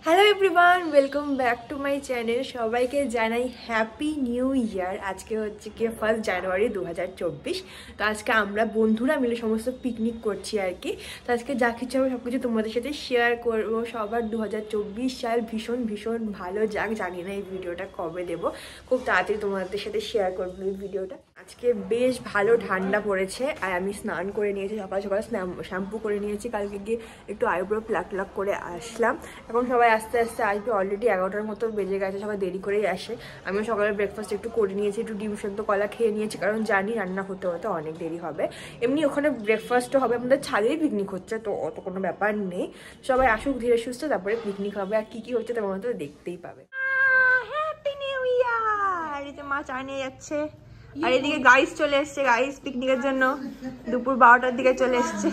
Hello everyone, welcome back to my channel. সবাইকে জানাই happy new year. আজকে হচ্ছে কি 1 জানুয়ারি 2024। তো আজকে আমরা বন্ধুরা মিলে সমস্ত পিকনিক করছি আর কি। তো আজকে যা কিছু হবে সব কিছু তোমাদের সাথে শেয়ার করবো। সবার 2024 সাল ভীষণ ভীষণ ভালো যাক। জানি না এই ভিডিওটা কবে দেবো, খুব তাড়াতাড়ি তোমাদের সাথে শেয়ার করবো এই ভিডিওটা। আজকে বেশ ভালো ঠান্ডা পড়েছে আর আমি স্নান করে নিয়েছি, সকাল সকাল শ্যাম্পু করে নিয়েছি। কালকে গিয়ে একটু আইব্রো প্লাক করে আসলাম। এখন সবাই আস্তে আস্তে আসবে, অলরেডি 11টার মতো বেজে গেছে, সবাই দেরি করেই আসে। আমিও সকালে ব্রেকফাস্ট একটু করে নিয়েছি, একটু ডিম সেদ্ধ কলা খেয়ে নিয়েছি, কারণ জানি রান্না হতে হতে অনেক দেরি হবে। এমনি ওখানে ব্রেকফাস্টও হবে, আমাদের ছাদেই পিকনিক হচ্ছে, তো অত কোনো ব্যাপার নেই। সবাই আসুক ধীরে সুস্থ, তারপরে পিকনিক হবে। আর কি হচ্ছে তোমার তো দেখতেই পাবে। Happy new year. এই যে মা চা নিয়ে যাচ্ছে, আর এদিকে গাইস চলে এসছে, গাইস পিকনিকের জন্য দুপুর 12টার দিকে চলে এসছে।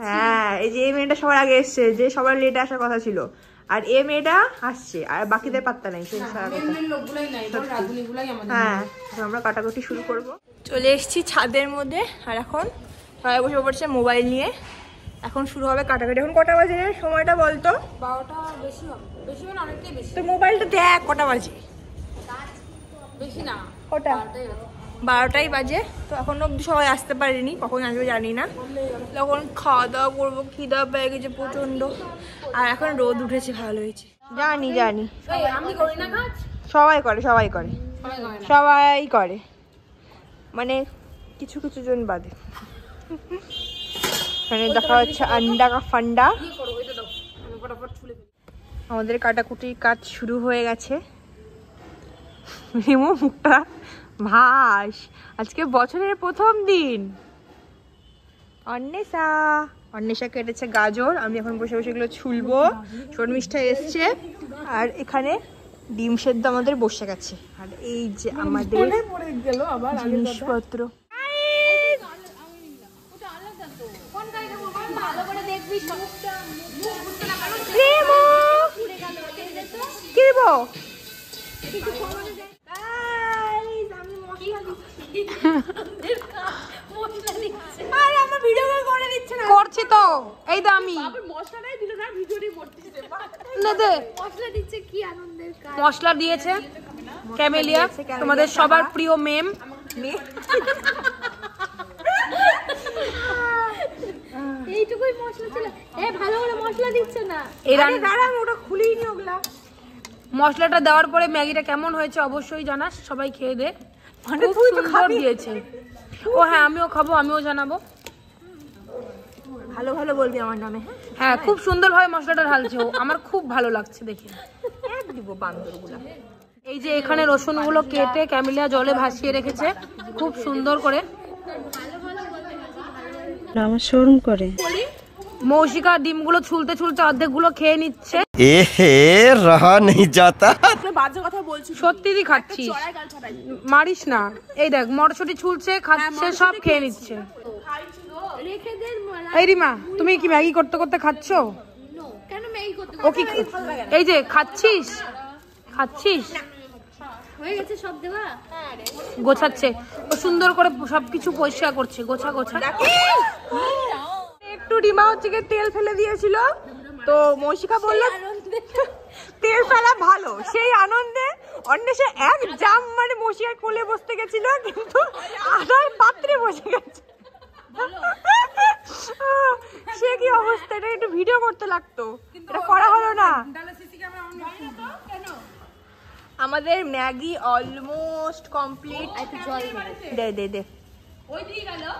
হ্যাঁ, এই যে এই মেয়েটা সবার আগে এসছে, যে সবার লেটে আসার কথা ছিল, আর এই মেয়েটা আসছে, আর বাকিদের পাত্তা নাই। হ্যাঁ, আমরা কাটাকুটি শুরু করব। চলে এসছি ছাদের মধ্যে, আর এখন সবাই বসে পড়ছে মোবাইল নিয়ে। এখন শুরু হবে কাটাকাটি। এখন কটা বাজে সময়টা বলতো? 12টা বেশি হবে, বেশি মানে অনেকটাই বেশি। তো মোবাইলটা দেখ কটা বাজে। বেশি না, কটা? 12টাই বাজে। তো এখন অব্দি সবাই আসতে পারেনি, কখন আসবে জানি না। তখন খাওয়া দাওয়া করবো, খিদা পেয়ে গেছে প্রচন্ড। আর এখন রোদ উঠেছে, ভালো হয়েছে। জানি আমি করি না কাজ, সবাই করে সবাই করে, মানে কিছু কিছু জন বাদে। মানে দেখা হচ্ছে আন্ডা কা ফান্ডা। আমাদের কাটাকুটির কাজ শুরু হয়ে গেছে। রিমু মুখটা ভাস, আজকে বছরের প্রথম দিন। অন্বেষা কেটেছে গাজর, আমি এখন বসে বসে এগুলো ছুলবো। শর্মিষ্ঠা এসছে, আর এখানে ডিম সেদ্ধ আমাদের বসে গেছে। আর এই যে আমাদের জিনিসপত্র। কি দেবো? করছি তো, এই তো আমি মশলা দিয়েছে ক্যামেলিয়া, তোমাদের সবার প্রিয় মেম। এইটুকুই মশলা ছিল, ভালো করে মশলা দিচ্ছে না। ওটা খুলেই নি ওগুলা। মশলাটা দেওয়ার পরে ম্যাগিটা কেমন হয়েছে অবশ্যই জানাস, সবাই খেয়ে দে। খুব সুন্দর দিয়েছে। ও হ্যাঁ, আমিও খাবো, আমিও জানাবো। ভালো ভালো বলবি আমার নামে। হ্যাঁ, খুব সুন্দরভাবে মশলাটা ঢালছে, আমার খুব ভালো লাগছে দেখে। দিব বান্দরগুলা। এই যে এখানে রসুনগুলো কেটে ক্যামেলিয়া জলে ভাসিয়ে রেখেছে খুব সুন্দর করে। আমার শোরুম করে মৌসিকা ডিমগুলো ছুলতে ছুলতে অর্ধেকগুলো খেয়ে নিচ্ছে। রহা নেই যাতা। সত্যি খাচ্ছিস, মারিস না। এই দেখ মটরশুঁটি ছুলছে, খাচ্ছে, সব খেয়ে নিচ্ছে। এই রিমা, তুমি কি ম্যাগি করতে করতে খাচ্ছ? ও কি এই যে খাচ্ছিস গোছাচ্ছে, ও সুন্দর করে সবকিছু পরিষ্কার করছে, গোছা একটু রিমা হচ্ছে তেল ফেলে দিয়েছিল, তো মৌসিকা বললো তেল ফেলা ভালো। সেই আনন্দে অন্বেষা এক জাম মানে মৌসিকার কোলে বসতে গেছিল, কিন্তু আদার পাত্রে বসে গেছে। সে কি অবস্থা, এটা একটু ভিডিও করতে লাগতো, এটা করা হলো না। আমাদের ম্যাগি অলমোস্ট কমপ্লিট। দে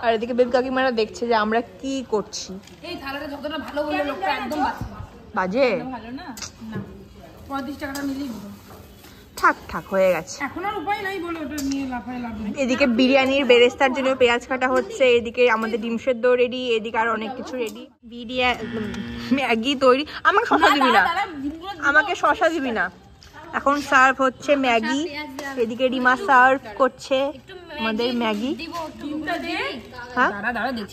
আর এদিকে বেবি কাকিমারা দেখছে যে আমরা কি করছি। এই থালাটা যতটা ভালো বলে লোকটা একদম বাজে ভালো না, 35 টাকাটা নিলেই হলো। থাক হয়ে গেছে, এখন আর উপায় নাই বলে ওটা নিয়ে লাভ নেই। এদিকে বিরিয়ানির বেরেস্তার জন্য পেঁয়াজ কাটা হচ্ছে, এদিকে আমাদের ডিম সেদ্ধ রেডি, এদিকে আর অনেক কিছু রেডি। ম্যাগি তৈরি। আমাকে শশা দিবি না। এখন সার্ভ হচ্ছে ম্যাগি, এদিকে রিমা সার্ভ করছে আমাদের ম্যাগি। হ্যাঁ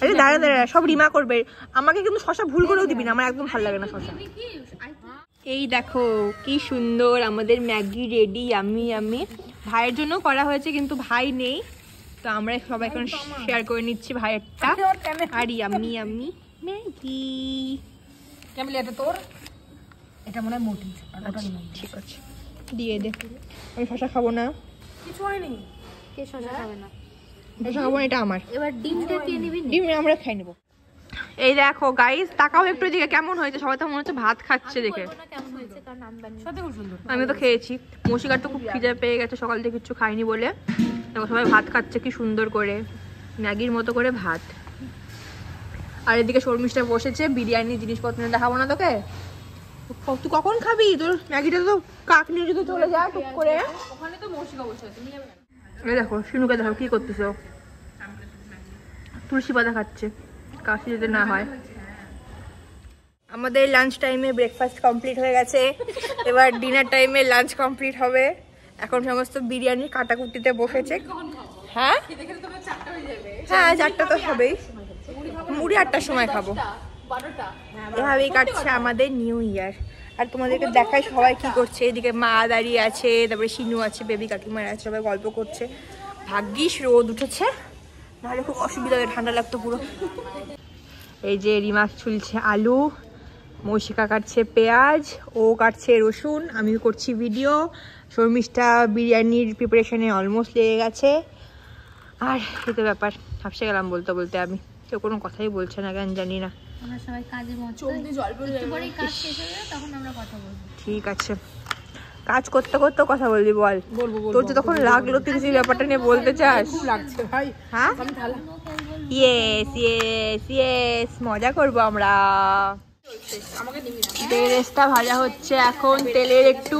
আরে দাঁড়া, সব রিমা করবে। আমাকে কিন্তু শশা ভুল করেও দিবি না, আমার একদম ভালো লাগে না শশা। এই দেখো কি সুন্দর আমাদের ম্যাগি রেডি, আমি ভাইয়ের জন্য করা হয়েছে, কিন্তু ভাই নেই, তো আমরা সবাই এখন শেয়ার করে নিচ্ছি ভাইয়েরটা। আর ইয়াম্মি ইয়াম্মি ম্যাগি। কেমন এটা তোর? এটা মনে হয় মোটি। ঠিক আছে দিয়ে দে। আমি শশা খাবো না। কিছু হয়নি। কে শশা খাবে না? শশা খাবো না, এটা আমার। এবার ডিমটা কে নিবি? ডিম আমরা খাই নেবো। এই দেখো গাইস, তাকাও একটু দিকে কেমন হয়েছে। সবাই তো মনে হচ্ছে ভাত খাচ্ছে দেখে। কেমন হয়েছে কারণ আমি বানিয়ে সত্যি খুব সুন্দর। আমি তো খেয়েছি। মৌসিকার তো খুব খিদে পেয়ে গেছে, সকাল থেকে কিছু খাইনি বলে। দেখো সবাই ভাত খাচ্ছে কি সুন্দর করে, ম্যাগির মতো করে ভাত। আর এদিকে শর্মিষ্ঠা বসেছে বিরিয়ানি জিনিসপত্র দেখাবো না তোকে। তুই কখন খাবি? তোর ম্যাগিটা তো কাক নিয়ে যদি চলে যায় টুক করে। ওখানে তো মৌসিকা বসে আছে, তুমি যাবে না? এই দেখো শিনুকে দেখো কি করতেছ, তুলসী পাতা খাচ্ছে কাশি যদি না হয়। আমাদের লাঞ্চ টাইমে ব্রেকফাস্ট কমপ্লিট হয়ে গেছে, এবার ডিনার টাইমে লাঞ্চ কমপ্লিট হবে। এখন সমস্ত বিরিয়ানির কাটাকুটিতে বসেছে। হ্যাঁ হ্যাঁ 4টা তো হবেই, মুড়ি 8টার সময় খাবো। এভাবেই কাটছে আমাদের নিউ ইয়ার। আর তোমাদেরকে দেখাই সবাই কি করছে। এদিকে মা দাঁড়িয়ে আছে, তারপরে শিনু আছে, বেবি কাকিমার আছে, সবাই গল্প করছে। ভাগ্যিস রোদ উঠেছে, নাহলে খুব অসুবিধা হবে, ঠান্ডা লাগতো পুরো। এই যে রিমা ছুলছে আলু, মৌসিকা কাটছে পেঁয়াজ, ও কাটছে রসুন, আমি করছি ভিডিও। শর্মিষ্ঠা বিরিয়ানির প্রিপারেশনে অলমোস্ট লেগে গেছে। আর খেতে ব্যাপার হাফসে গেলাম বলতে বলতে, আমি কেউ কোনো কথাই বলছে না কেন জানি না। আমরা সবাই কাজে মতো একটু পরেই কাজ শেষ হয়ে যাবে, তখন আমরা কথা বলবো। ঠিক আছে, কাজ করতে করতে কথা বলবি বল। তোর যে তখন লাগলো তুই কিছু ব্যাপারটা নিয়ে বলতে চাস? লাগছে ভাই। হ্যাঁ ইয়েস ইয়েস ইয়েস, মজা করবো আমরা। বেরেস্তা ভাজা হচ্ছে এখন, তেলের একটু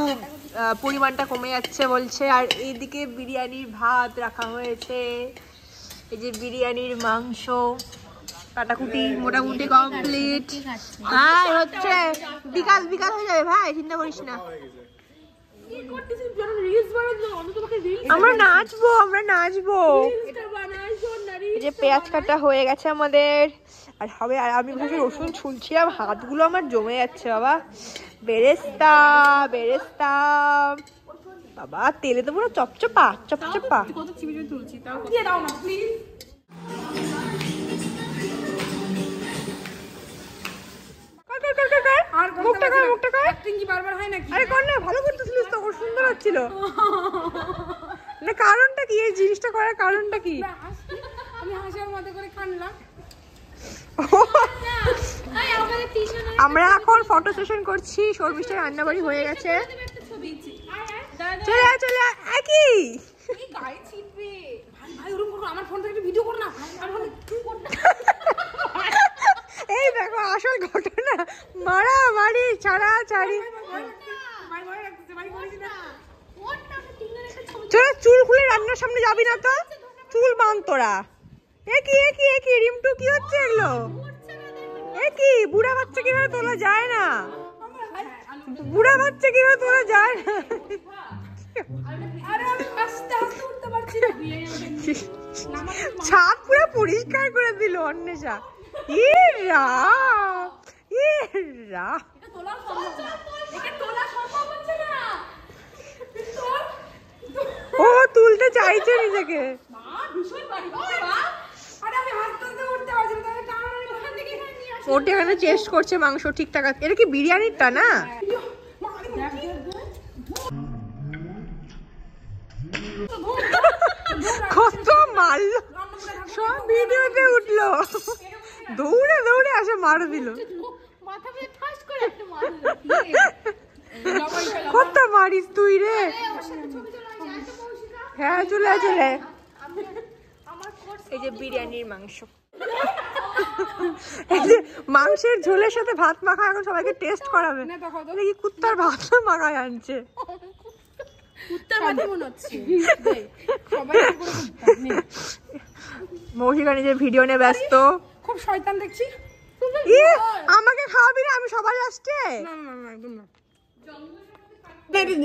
পরিমাণটা কমে যাচ্ছে বলছে। আর এইদিকে বিরিয়ানির ভাত রাখা হয়েছে, এই যে বিরিয়ানির মাংস কাটাকুটি মোটামুটি কমপ্লিট। হ্যাঁ হচ্ছে, বিকাল বিকাল হয়ে যাবে ভাই, চিন্তা করিস না। আমরা নাচবো, আমরা নাচবো। এই যে পেঁয়াজ কাটা হয়ে গেছে আমাদের, আর হবে। আর আমি ভাবছি রসুন ছুলছিলাম, হাতগুলো আমার জমে যাচ্ছে বাবা। বেরেস্তা বেরেস্তা বাবা, তেলে তো পুরো চপচপা চপচপা। কত চিবি চিবি তুলছি, তাও দিয়ে দাও না প্লিজ। আর মুখটা কর, মুখটা কর। অ্যাক্টিং কি বারবার হয় নাকি? আরে কর না, ভালো করতেছিলিস তো, খুব সুন্দর হচ্ছিল। না কারণটা কি, এই জিনিসটা করার কারণটা কি? আমি হাসার মতো করে কানলাম। আমরা এখন ফটো সেশন করছি, শর্মিষ্ঠার রান্নাবাড়ি হয়ে গেছে। চলে চলে একই গায়ে ছিটবে ভাই। ভাই ওরকম করো, আমার ফোন থেকে একটা ভিডিও কর না। আমার ফোনে তুই কর না। এই দেখো আসল ঘটনা, মারামারি ছাড়াছাড়ি। ভাই ভয় লাগছে, ভাই করিস না। চলো চুল খুলে রান্নার সামনে যাবি না তো, চুল বাঁধ তোরা। একই একই একই রিমটু কি হচ্ছে এগুলো? একই বুড়া বাচ্চা কিভাবে তোলা যায় না, বুড়া বাচ্চা কিভাবে তোলা যায় না। আরে আমি হাসতে হাসতে উঠতে পারছি না। ছাদ পুরো পরিষ্কার করে দিল অন্বেষা। ইরা ইরা তোলা সম্ভব না, একে তোলা সম্ভব হচ্ছে না। ও তুলতে চাইছে নিজেকে। মা ভীষণ বাড়ি বাবা। আরে আমি হাসতে হাসতে উঠতে পারছি না, তাহলে টানাটানি ওখান থেকে এখানে নিয়ে আসো। ওটা এখানে চেস্ট করছে মাংস ঠিকঠাক আছে। এটা কি বিরিয়ানিরটা না? কত মারলো, সব ভিডিওতে উঠলো, দৌড়ে দৌড়ে আসে মার দিল। মাথা দিয়ে ঠাস করে একটা মারলো। কত মারিস তুই রে। হ্যাঁ চলে চলে। এই যে বিরিয়ানির মাংস, এই যে মাংসের ঝোলের সাথে ভাত মাখা এখন সবাইকে টেস্ট করাবে। দেখি কুত্তার ভাত মাখায় আনছে। কুত্তার ভাতই মনে হচ্ছে। সবাই মৌসিকা নিজের ভিডিও নিয়ে ব্যস্ত। খুব শয়তান দেখছি। আমাকে খাওয়াবি না? আমি সবার লাস্টে। না না না একদম না,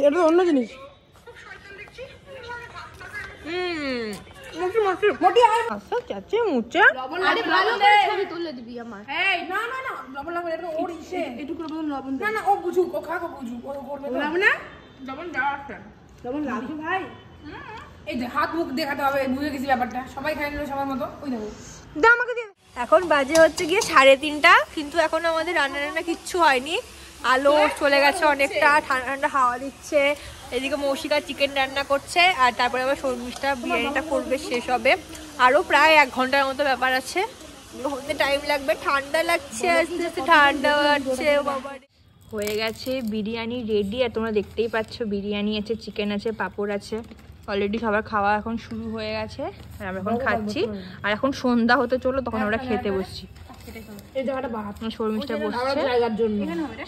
এটা অন্য জিনিস। চাচে মুচে আরে ভালো করে ছবি তুলে দিবি আমার। এই না না না, লবণ লাগবে, এটা ওর ইসে এটুকু লবণ না না, ও বুঝুক, ও খাকো বুঝুক, ও করবে লবণ না, লবণ দেওয়া আছে, লবণ লাগবে ভাই। এই যে হাত মুখ দেখাতে হবে, বুঝে গেছি ব্যাপারটা। সবাই খাই নিল সবার মতো। ওই দেখো দা আমাকে দিয়ে। এখন বাজে হচ্ছে গিয়ে 3:30, কিন্তু এখন আমাদের রান্না কিচ্ছু হয়নি। আলো চলে গেছে অনেকটা, ঠান্ডা ঠান্ডা হাওয়া দিচ্ছে। এদিকে মৌসিকা চিকেন রান্না করছে, আর তারপরে আবার শর্মিষ্ঠা বিরিয়ানিটা করবে, শেষ হবে। আরও প্রায় 1 ঘন্টার মতো ব্যাপার আছে, হতে টাইম লাগবে। ঠান্ডা লাগছে, আস্তে আস্তে ঠান্ডা লাগছে বাবা। হয়ে গেছে বিরিয়ানি রেডি, আর তোমরা দেখতেই পাচ্ছ বিরিয়ানি আছে, চিকেন আছে, পাঁপড় আছে। অলরেডি সবার খাওয়া এখন শুরু হয়ে গেছে, আর আমরা এখন খাচ্ছি। আর এখন সন্ধ্যা হতে চলো, তখন আমরা খেতে বসছি। শর্মিষ্ঠা বসছে,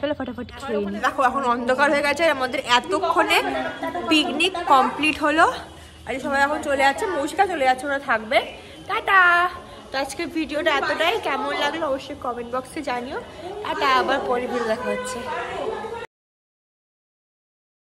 চলো ফটাফট খেয়ে নিই। দেখো এখন অন্ধকার হয়ে গেছে, আমাদের এতক্ষণে পিকনিক কমপ্লিট হলো। আর সবাই এখন চলে যাচ্ছে, মৌসিকা চলে যাচ্ছে, ওরা থাকবে। টাটা। তো আজকের ভিডিওটা এতটাই, কেমন লাগলো অবশ্যই কমেন্ট বক্সে জানিও। টাটা, আবার পরে ভিডিও দেখা হচ্ছে।